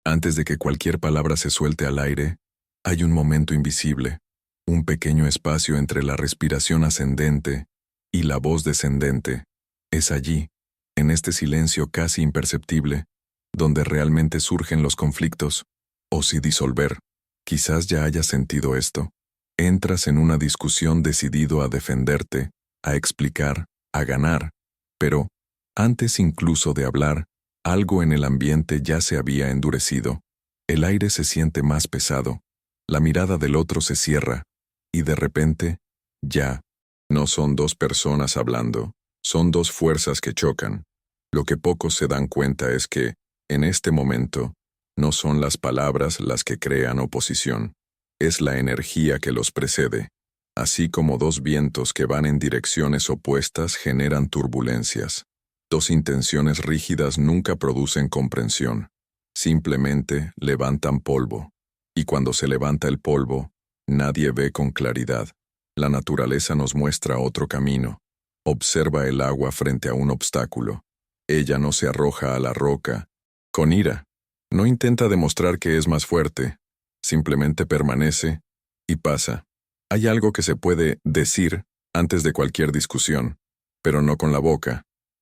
Antes de que cualquier palabra se suelte al aire, hay un momento invisible, un pequeño espacio entre la respiración ascendente y la voz descendente. Es allí, en este silencio casi imperceptible, donde realmente surgen los conflictos, o si disolver. Quizás ya hayas sentido esto. Entras en una discusión decidido a defenderte, a explicar, a ganar, pero, antes incluso de hablar, algo en el ambiente ya se había endurecido. El aire se siente más pesado, la mirada del otro se cierra, y de repente, ya, no son dos personas hablando, son dos fuerzas que chocan. Lo que pocos se dan cuenta es que, en este momento, no son las palabras las que crean oposición, es la energía que los precede. Así como dos vientos que van en direcciones opuestas generan turbulencias. Dos intenciones rígidas nunca producen comprensión, simplemente levantan polvo. Y cuando se levanta el polvo, nadie ve con claridad. La naturaleza nos muestra otro camino. Observa el agua frente a un obstáculo. Ella no se arroja a la roca con ira. No intenta demostrar que es más fuerte, simplemente permanece y pasa. Hay algo que se puede decir antes de cualquier discusión, pero no con la boca,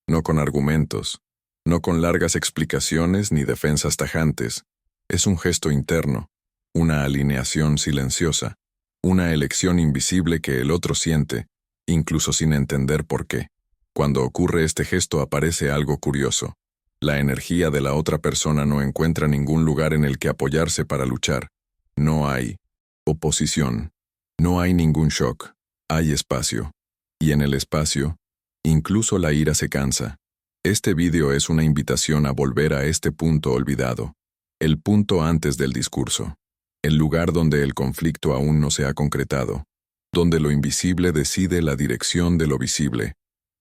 no con argumentos, no con largas explicaciones ni defensas tajantes. Es un gesto interno, una alineación silenciosa, una elección invisible que el otro siente, incluso sin entender por qué. Cuando ocurre este gesto aparece algo curioso. La energía de la otra persona no encuentra ningún lugar en el que apoyarse para luchar. No hay oposición. No hay ningún shock. Hay espacio. Y en el espacio, incluso la ira se cansa. Este vídeo es una invitación a volver a este punto olvidado. El punto antes del discurso. El lugar donde el conflicto aún no se ha concretado. Donde lo invisible decide la dirección de lo visible.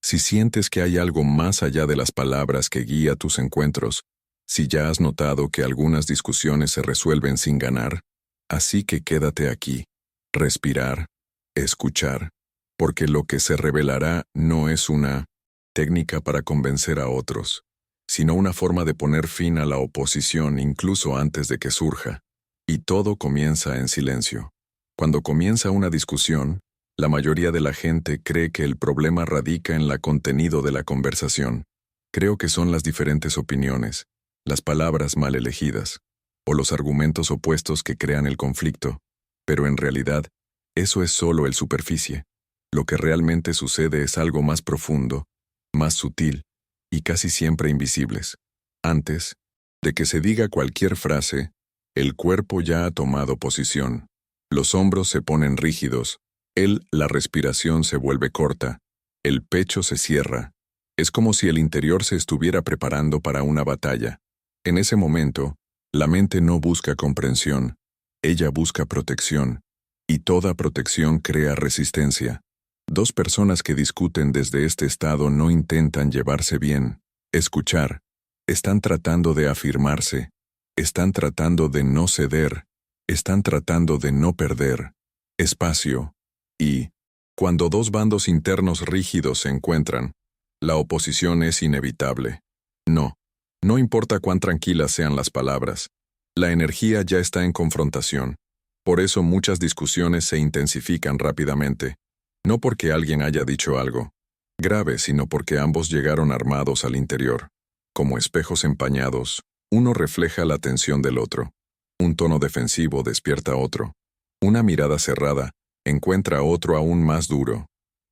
Si sientes que hay algo más allá de las palabras que guía tus encuentros, si ya has notado que algunas discusiones se resuelven sin ganar, así que quédate aquí, respirar, escuchar, porque lo que se revelará no es una técnica para convencer a otros, sino una forma de poner fin a la oposición incluso antes de que surja. Y todo comienza en silencio. Cuando comienza una discusión, la mayoría de la gente cree que el problema radica en el contenido de la conversación. Creo que son las diferentes opiniones, las palabras mal elegidas, o los argumentos opuestos que crean el conflicto, pero en realidad, eso es solo el superficie. Lo que realmente sucede es algo más profundo, más sutil, y casi siempre invisibles. Antes de que se diga cualquier frase, el cuerpo ya ha tomado posición. Los hombros se ponen rígidos, la respiración se vuelve corta, el pecho se cierra. Es como si el interior se estuviera preparando para una batalla. En ese momento, la mente no busca comprensión, ella busca protección, y toda protección crea resistencia. Dos personas que discuten desde este estado no intentan llevarse bien, escuchar, están tratando de afirmarse, están tratando de no ceder, están tratando de no perder espacio. Y, cuando dos bandos internos rígidos se encuentran, la oposición es inevitable. No importa cuán tranquilas sean las palabras, la energía ya está en confrontación. Por eso muchas discusiones se intensifican rápidamente, no porque alguien haya dicho algo grave, sino porque ambos llegaron armados al interior. Como espejos empañados, uno refleja la tensión del otro. Un tono defensivo despierta otro. Una mirada cerrada encuentra otro aún más duro.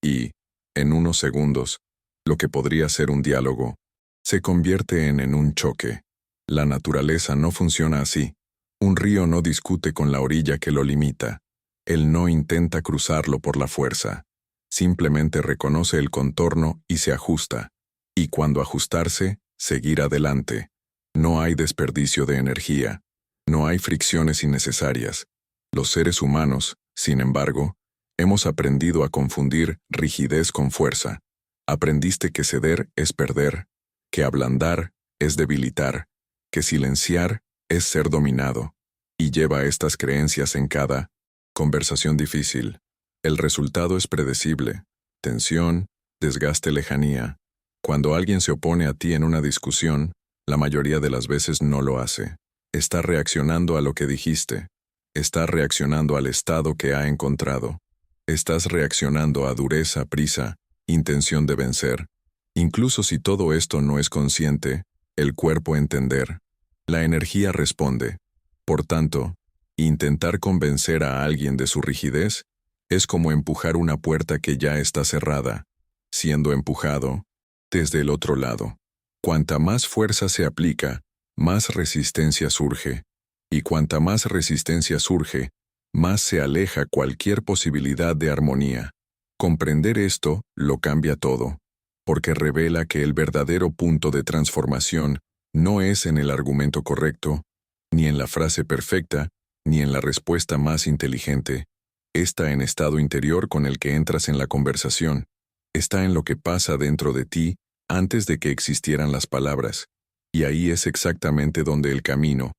Y, en unos segundos, lo que podría ser un diálogo, se convierte en un choque. La naturaleza no funciona así. Un río no discute con la orilla que lo limita. Él no intenta cruzarlo por la fuerza. Simplemente reconoce el contorno y se ajusta. Y cuando ajustarse, seguir adelante. No hay desperdicio de energía. No hay fricciones innecesarias. Los seres humanos, sin embargo, hemos aprendido a confundir rigidez con fuerza. Aprendiste que ceder es perder, que ablandar es debilitar, que silenciar es ser dominado. Y lleva estas creencias en cada conversación difícil. El resultado es predecible: tensión, desgaste, lejanía. Cuando alguien se opone a ti en una discusión, la mayoría de las veces no lo hace. Está reaccionando a lo que dijiste. Está reaccionando al estado que ha encontrado. Estás reaccionando a dureza, prisa, intención de vencer. Incluso si todo esto no es consciente, el cuerpo entender. La energía responde. Por tanto, intentar convencer a alguien de su rigidez es como empujar una puerta que ya está cerrada, siendo empujado desde el otro lado. Cuanta más fuerza se aplica, más resistencia surge, y cuanta más resistencia surge, más se aleja cualquier posibilidad de armonía. Comprender esto lo cambia todo, porque revela que el verdadero punto de transformación no es en el argumento correcto, ni en la frase perfecta, ni en la respuesta más inteligente. Está en estado interior con el que entras en la conversación. Está en lo que pasa dentro de ti antes de que existieran las palabras. Y ahí es exactamente donde el camino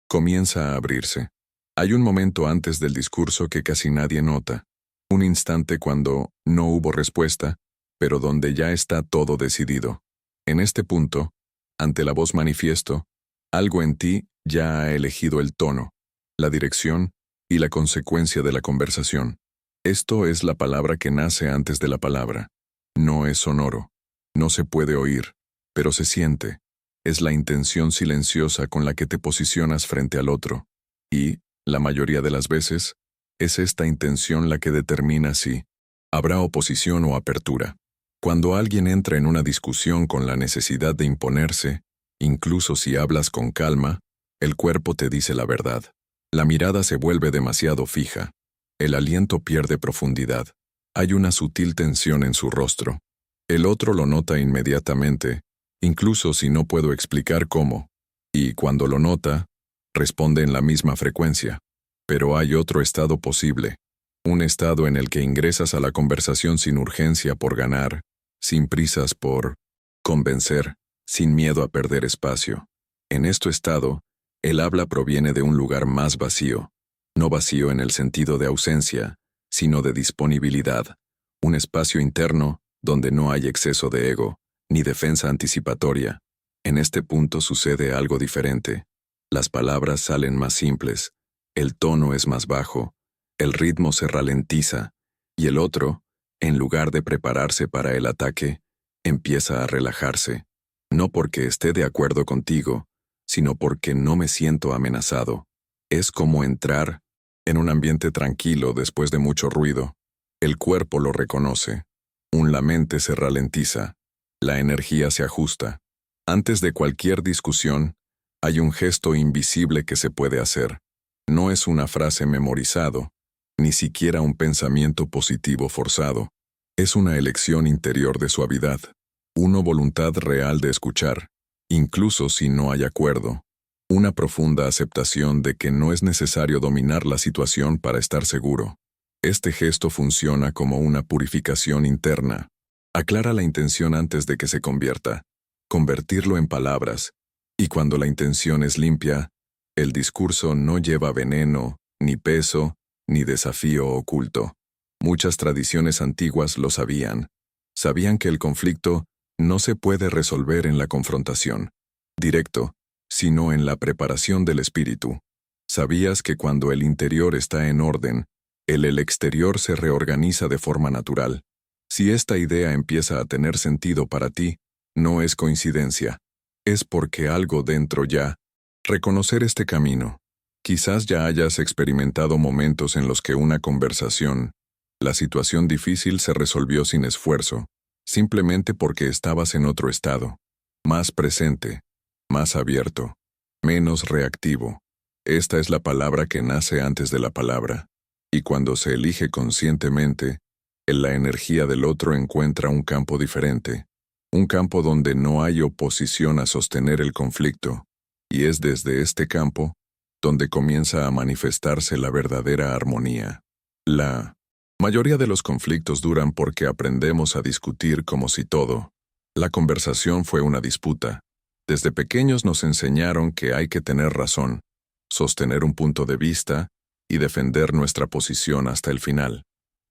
comienza a abrirse. Hay un momento antes del discurso que casi nadie nota. Un instante cuando no hubo respuesta, pero donde ya está todo decidido. En este punto, ante la voz manifiesto, algo en ti ya ha elegido el tono, la dirección y la consecuencia de la conversación. Esto es la palabra que nace antes de la palabra. No es sonoro, no se puede oír, pero se siente. Es la intención silenciosa con la que te posicionas frente al otro. Y, la mayoría de las veces, es esta intención la que determina si habrá oposición o apertura. Cuando alguien entra en una discusión con la necesidad de imponerse, incluso si hablas con calma, el cuerpo te dice la verdad. La mirada se vuelve demasiado fija. El aliento pierde profundidad. Hay una sutil tensión en su rostro. El otro lo nota inmediatamente, incluso si no puedo explicar cómo. Y cuando lo nota, responde en la misma frecuencia. Pero hay otro estado posible. Un estado en el que ingresas a la conversación sin urgencia por ganar, sin prisas por convencer, sin miedo a perder espacio. En este estado, el habla proviene de un lugar más vacío. No vacío en el sentido de ausencia, sino de disponibilidad. Un espacio interno donde no hay exceso de ego, ni defensa anticipatoria. En este punto sucede algo diferente. Las palabras salen más simples, el tono es más bajo, el ritmo se ralentiza, y el otro, en lugar de prepararse para el ataque, empieza a relajarse. No porque esté de acuerdo contigo, sino porque no me siento amenazado. Es como entrar en un ambiente tranquilo después de mucho ruido. El cuerpo lo reconoce. La mente se ralentiza. La energía se ajusta. Antes de cualquier discusión, hay un gesto invisible que se puede hacer. No es una frase memorizado, ni siquiera un pensamiento positivo forzado. Es una elección interior de suavidad, una voluntad real de escuchar, incluso si no hay acuerdo. Una profunda aceptación de que no es necesario dominar la situación para estar seguro. Este gesto funciona como una purificación interna. Aclara la intención antes de que se convierta. Convertirlo en palabras. Y cuando la intención es limpia, el discurso no lleva veneno, ni peso, ni desafío oculto. Muchas tradiciones antiguas lo sabían. Sabían que el conflicto no se puede resolver en la confrontación directo, sino en la preparación del espíritu. Sabías que cuando el interior está en orden, el exterior se reorganiza de forma natural. Si esta idea empieza a tener sentido para ti, no es coincidencia. Es porque algo dentro ya. Reconocer este camino. Quizás ya hayas experimentado momentos en los que una conversación, la situación difícil se resolvió sin esfuerzo, simplemente porque estabas en otro estado, más presente, más abierto, menos reactivo. Esta es la palabra que nace antes de la palabra, y cuando se elige conscientemente, la energía del otro encuentra un campo diferente, un campo donde no hay oposición a sostener el conflicto, y es desde este campo donde comienza a manifestarse la verdadera armonía. La mayoría de los conflictos duran porque aprendemos a discutir como si todo. La conversación fue una disputa. Desde pequeños nos enseñaron que hay que tener razón, sostener un punto de vista y defender nuestra posición hasta el final.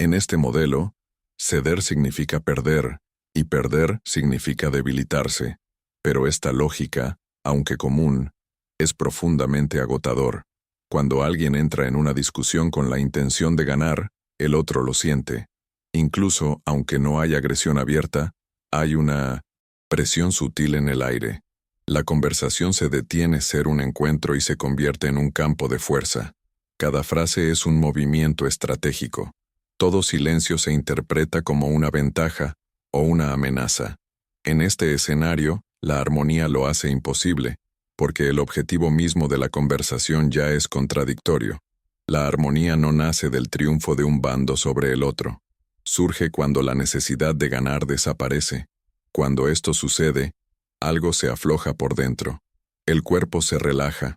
En este modelo, ceder significa perder, y perder significa debilitarse. Pero esta lógica, aunque común, Es profundamente agotador. Cuando alguien entra en una discusión con la intención de ganar, el otro lo siente. Incluso, aunque no hay agresión abierta, hay una presión sutil en el aire. La conversación se detiene a ser un encuentro y se convierte en un campo de fuerza. Cada frase es un movimiento estratégico. Todo silencio se interpreta como una ventaja o una amenaza. En este escenario, la armonía lo hace imposible, porque el objetivo mismo de la conversación ya es contradictorio. La armonía no nace del triunfo de un bando sobre el otro. Surge cuando la necesidad de ganar desaparece. Cuando esto sucede, algo se afloja por dentro. El cuerpo se relaja.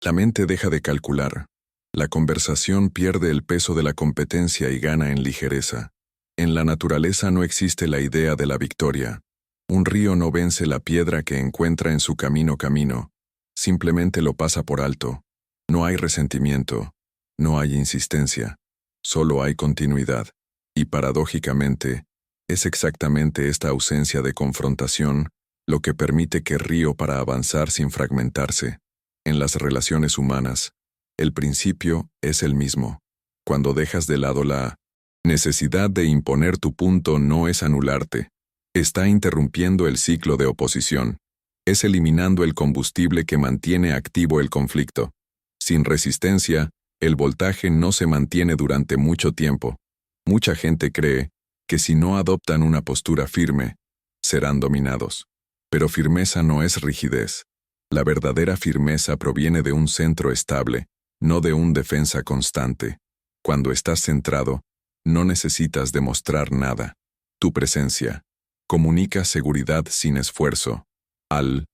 La mente deja de calcular. La conversación pierde el peso de la competencia y gana en ligereza. En la naturaleza no existe la idea de la victoria. Un río no vence la piedra que encuentra en su camino, simplemente lo pasa por alto. No hay resentimiento, no hay insistencia, solo hay continuidad. Y paradójicamente, es exactamente esta ausencia de confrontación lo que permite que río para avanzar sin fragmentarse. En las relaciones humanas, el principio es el mismo. Cuando dejas de lado la necesidad de imponer tu punto, no es anularte. Está interrumpiendo el ciclo de oposición. Es eliminando el combustible que mantiene activo el conflicto. Sin resistencia, el voltaje no se mantiene durante mucho tiempo. Mucha gente cree que si no adoptan una postura firme, serán dominados. Pero firmeza no es rigidez. La verdadera firmeza proviene de un centro estable, no de un defensa constante. Cuando estás centrado, no necesitas demostrar nada. Tu presencia comunica seguridad sin esfuerzo. Al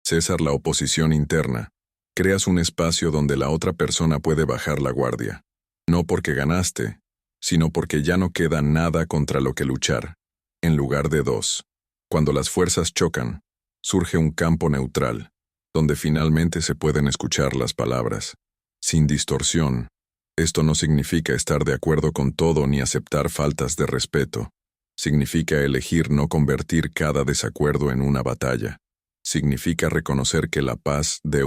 cesar la oposición interna, creas un espacio donde la otra persona puede bajar la guardia. No porque ganaste, sino porque ya no queda nada contra lo que luchar. En lugar de dos. Cuando las fuerzas chocan, surge un campo neutral, donde finalmente se pueden escuchar las palabras. Sin distorsión. Esto no significa estar de acuerdo con todo ni aceptar faltas de respeto. Significa elegir no convertir cada desacuerdo en una batalla. Significa reconocer que la paz de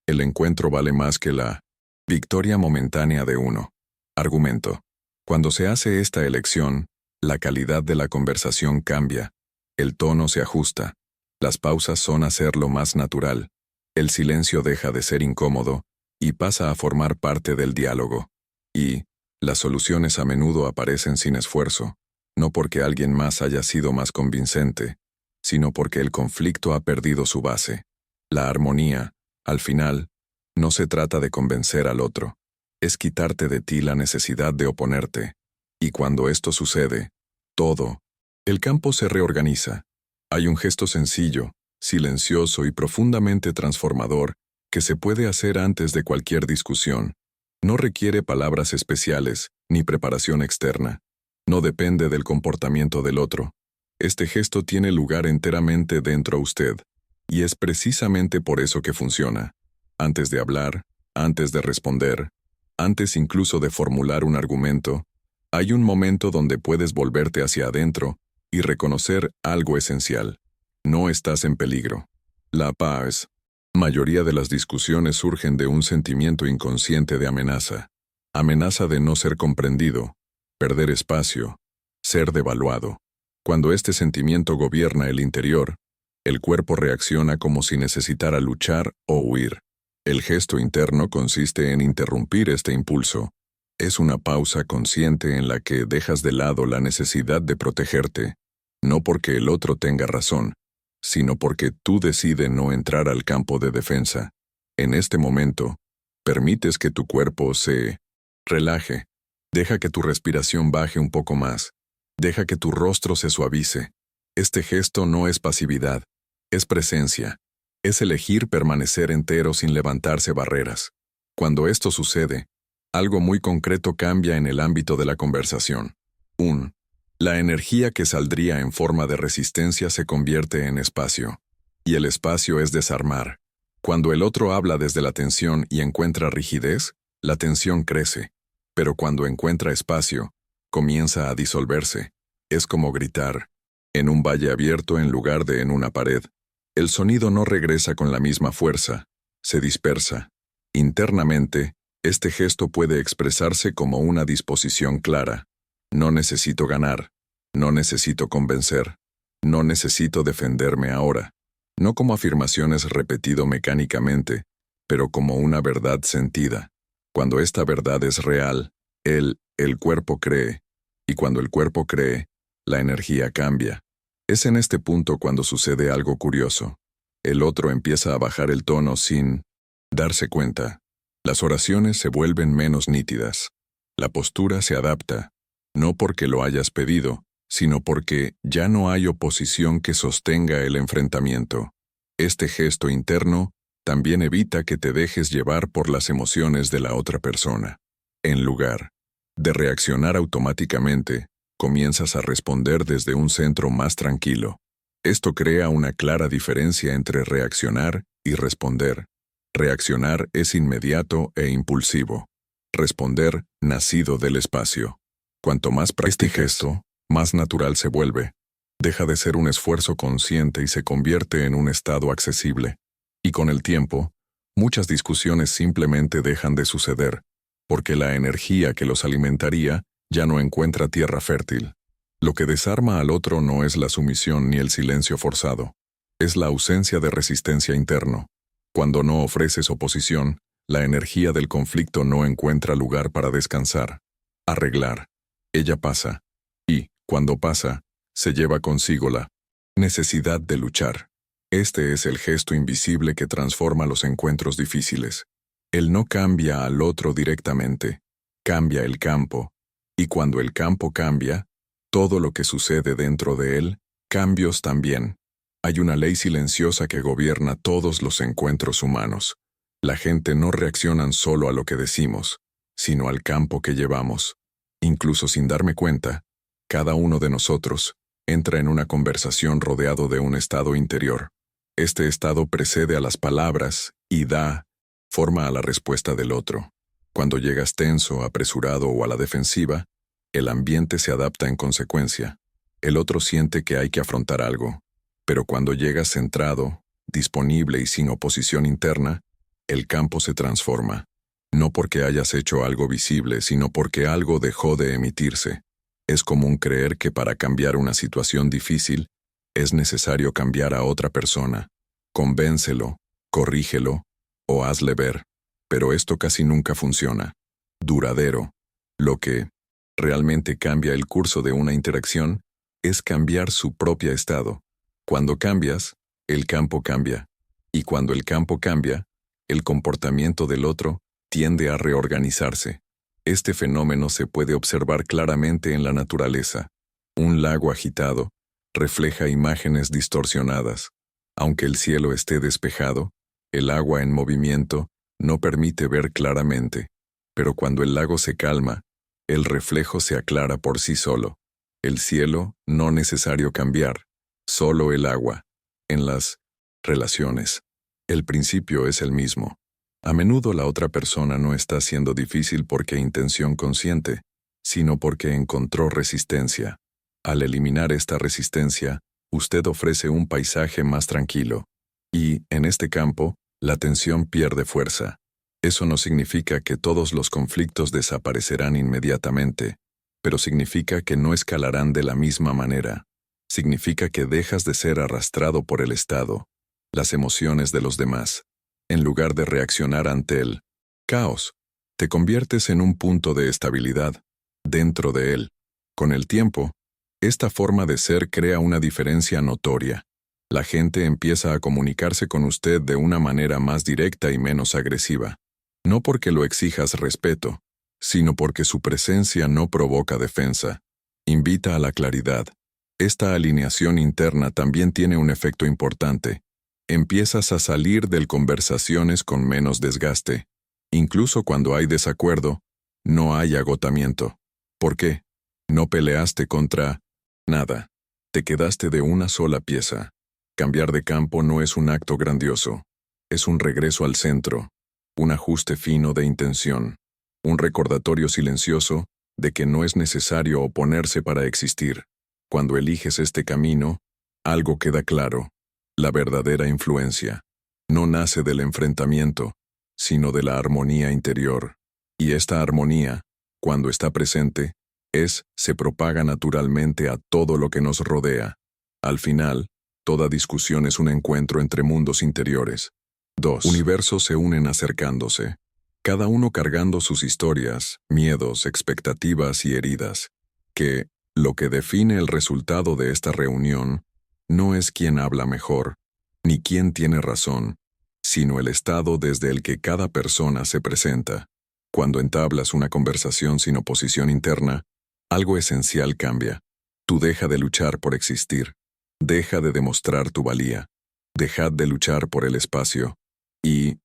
el encuentro vale más que la victoria momentánea de uno. Argumento. Cuando se hace esta elección, la calidad de la conversación cambia. El tono se ajusta. Las pausas son hacerlo más natural. El silencio deja de ser incómodo y pasa a formar parte del diálogo. Y las soluciones a menudo aparecen sin esfuerzo, no porque alguien más haya sido más convincente, sino porque el conflicto ha perdido su base. La armonía, al final, no se trata de convencer al otro, es quitarte de ti la necesidad de oponerte. Y cuando esto sucede, el campo se reorganiza. Hay un gesto sencillo, silencioso y profundamente transformador que se puede hacer antes de cualquier discusión. No requiere palabras especiales ni preparación externa. No depende del comportamiento del otro. Este gesto tiene lugar enteramente dentro de usted, y es precisamente por eso que funciona. Antes de hablar, antes de responder, antes incluso de formular un argumento, hay un momento donde puedes volverte hacia adentro y reconocer algo esencial. No estás en peligro. La paz. Mayoría de las discusiones surgen de un sentimiento inconsciente de amenaza. Amenaza de no ser comprendido, perder espacio, ser devaluado. Cuando este sentimiento gobierna el interior, el cuerpo reacciona como si necesitara luchar o huir. El gesto interno consiste en interrumpir este impulso. Es una pausa consciente en la que dejas de lado la necesidad de protegerte, no porque el otro tenga razón, sino porque tú decides no entrar al campo de defensa. En este momento, permites que tu cuerpo se relaje. Deja que tu respiración baje un poco más. Deja que tu rostro se suavice. Este gesto no es pasividad, es presencia. Es elegir permanecer entero sin levantarse barreras. Cuando esto sucede, algo muy concreto cambia en el ámbito de la conversación. La energía que saldría en forma de resistencia se convierte en espacio. Y el espacio es desarmar. Cuando el otro habla desde la tensión y encuentra rigidez, la tensión crece. Pero cuando encuentra espacio, comienza a disolverse. Es como gritar en un valle abierto en lugar de en una pared. El sonido no regresa con la misma fuerza, se dispersa. Internamente, este gesto puede expresarse como una disposición clara. No necesito ganar, no necesito convencer, no necesito defenderme ahora. No como afirmaciones repetido mecánicamente, pero como una verdad sentida. Cuando esta verdad es real, el cuerpo cree, y cuando el cuerpo cree, la energía cambia. Es en este punto cuando sucede algo curioso. El otro empieza a bajar el tono sin darse cuenta. Las oraciones se vuelven menos nítidas. La postura se adapta, no porque lo hayas pedido, sino porque ya no hay oposición que sostenga el enfrentamiento. Este gesto interno también evita que te dejes llevar por las emociones de la otra persona. En lugar de reaccionar automáticamente, comienzas a responder desde un centro más tranquilo. Esto crea una clara diferencia entre reaccionar y responder. Reaccionar es inmediato e impulsivo. Responder, nacido del espacio. Cuanto más practiques esto, más natural se vuelve. Deja de ser un esfuerzo consciente y se convierte en un estado accesible. Y con el tiempo, muchas discusiones simplemente dejan de suceder, porque la energía que los alimentaría ya no encuentra tierra fértil. Lo que desarma al otro no es la sumisión ni el silencio forzado, es la ausencia de resistencia interno. Cuando no ofreces oposición, la energía del conflicto no encuentra lugar para descansar, arreglar. Ella pasa, y, cuando pasa, se lleva consigo la necesidad de luchar. Este es el gesto invisible que transforma los encuentros difíciles. Él no cambia al otro directamente, cambia el campo, y cuando el campo cambia, todo lo que sucede dentro de él, cambios también. Hay una ley silenciosa que gobierna todos los encuentros humanos. La gente no reacciona solo a lo que decimos, sino al campo que llevamos. Incluso sin darme cuenta, cada uno de nosotros entra en una conversación rodeado de un estado interior. Este estado precede a las palabras y da forma a la respuesta del otro. Cuando llegas tenso, apresurado o a la defensiva, el ambiente se adapta en consecuencia. El otro siente que hay que afrontar algo. Pero cuando llegas centrado, disponible y sin oposición interna, el campo se transforma. No porque hayas hecho algo visible, sino porque algo dejó de emitirse. Es común creer que para cambiar una situación difícil, es necesario cambiar a otra persona. Convéncelo, corrígelo o hazle ver. Pero esto casi nunca funciona. Duradero. Lo que realmente cambia el curso de una interacción es cambiar su propio estado. Cuando cambias, el campo cambia. Y cuando el campo cambia, el comportamiento del otro tiende a reorganizarse. Este fenómeno se puede observar claramente en la naturaleza. Un lago agitado refleja imágenes distorsionadas. Aunque el cielo esté despejado, el agua en movimiento no permite ver claramente. Pero cuando el lago se calma, el reflejo se aclara por sí solo. El cielo no necesario cambiar, solo el agua. En las relaciones, el principio es el mismo. A menudo la otra persona no está siendo difícil porque intención consciente, sino porque encontró resistencia. Al eliminar esta resistencia, usted ofrece un paisaje más tranquilo. Y, en este campo, la tensión pierde fuerza. Eso no significa que todos los conflictos desaparecerán inmediatamente, pero significa que no escalarán de la misma manera. Significa que dejas de ser arrastrado por el estado, las emociones de los demás. En lugar de reaccionar ante el caos, te conviertes en un punto de estabilidad dentro de él. Con el tiempo, esta forma de ser crea una diferencia notoria. La gente empieza a comunicarse con usted de una manera más directa y menos agresiva. No porque lo exijas respeto, sino porque su presencia no provoca defensa. Invita a la claridad. Esta alineación interna también tiene un efecto importante. Empiezas a salir de conversaciones con menos desgaste. Incluso cuando hay desacuerdo, no hay agotamiento. ¿Por qué? No peleaste contra nada. Te quedaste de una sola pieza. Cambiar de campo no es un acto grandioso. Es un regreso al centro, un ajuste fino de intención, un recordatorio silencioso de que no es necesario oponerse para existir. Cuando eliges este camino, algo queda claro. La verdadera influencia no nace del enfrentamiento, sino de la armonía interior. Y esta armonía, cuando está presente, se propaga naturalmente a todo lo que nos rodea. Al final, toda discusión es un encuentro entre mundos interiores. Dos universos se unen acercándose, cada uno cargando sus historias, miedos, expectativas y heridas, lo que define el resultado de esta reunión no es quién habla mejor, ni quién tiene razón, sino el estado desde el que cada persona se presenta. Cuando entablas una conversación sin oposición interna, algo esencial cambia. Tú deja de luchar por existir, deja de demostrar tu valía, dejad de luchar por el espacio, y,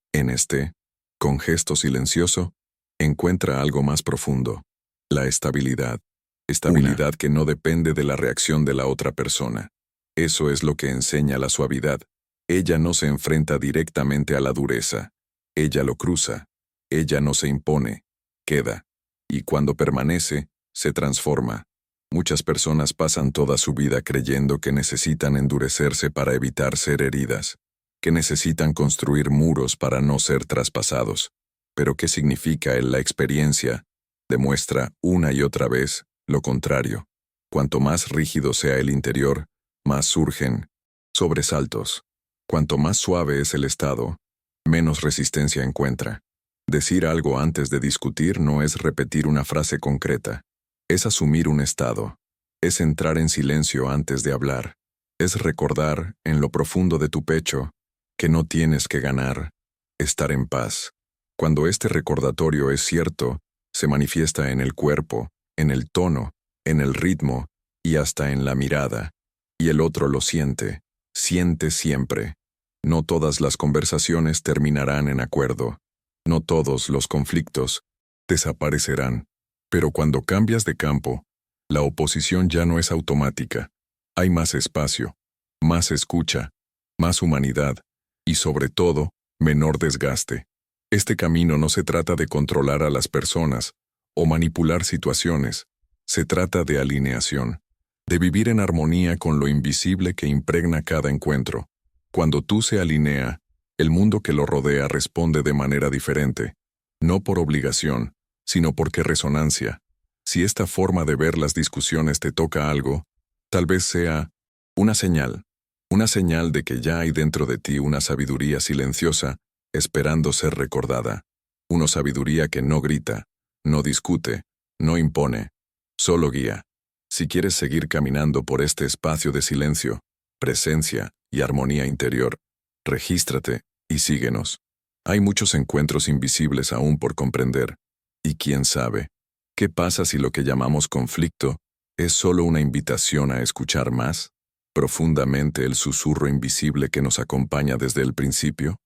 con gesto silencioso, encuentra algo más profundo, la estabilidad. Estabilidad que no depende de la reacción de la otra persona. Eso es lo que enseña la suavidad. Ella no se enfrenta directamente a la dureza. Ella lo cruza. Ella no se impone. Queda. Y cuando permanece, se transforma. Muchas personas pasan toda su vida creyendo que necesitan endurecerse para evitar ser heridas, que necesitan construir muros para no ser traspasados. Pero ¿qué significa la experiencia? Demuestra una y otra vez lo contrario. Cuanto más rígido sea el interior, más surgen sobresaltos. Cuanto más suave es el estado, menos resistencia encuentra. Decir algo antes de discutir no es repetir una frase concreta. Es asumir un estado. Es entrar en silencio antes de hablar. Es recordar, en lo profundo de tu pecho, que no tienes que ganar. Estar en paz. Cuando este recordatorio es cierto, se manifiesta en el cuerpo, en el tono, en el ritmo y hasta en la mirada. Y el otro lo siente siempre. No todas las conversaciones terminarán en acuerdo. No todos los conflictos desaparecerán. Pero cuando cambias de campo, la oposición ya no es automática. Hay más espacio, más escucha, más humanidad y, sobre todo, menor desgaste. Este camino no se trata de controlar a las personas o manipular situaciones. Se trata de alineación, de vivir en armonía con lo invisible que impregna cada encuentro. Cuando tú se alinea, el mundo que lo rodea responde de manera diferente, no por obligación, sino porque resonancia. Si esta forma de ver las discusiones te toca algo, tal vez sea una señal de que ya hay dentro de ti una sabiduría silenciosa, esperando ser recordada. Una sabiduría que no grita, no discute, no impone, solo guía. Si quieres seguir caminando por este espacio de silencio, presencia y armonía interior, regístrate y síguenos. Hay muchos encuentros invisibles aún por comprender. Y quién sabe, ¿qué pasa si lo que llamamos conflicto es solo una invitación a escuchar más profundamente el susurro invisible que nos acompaña desde el principio?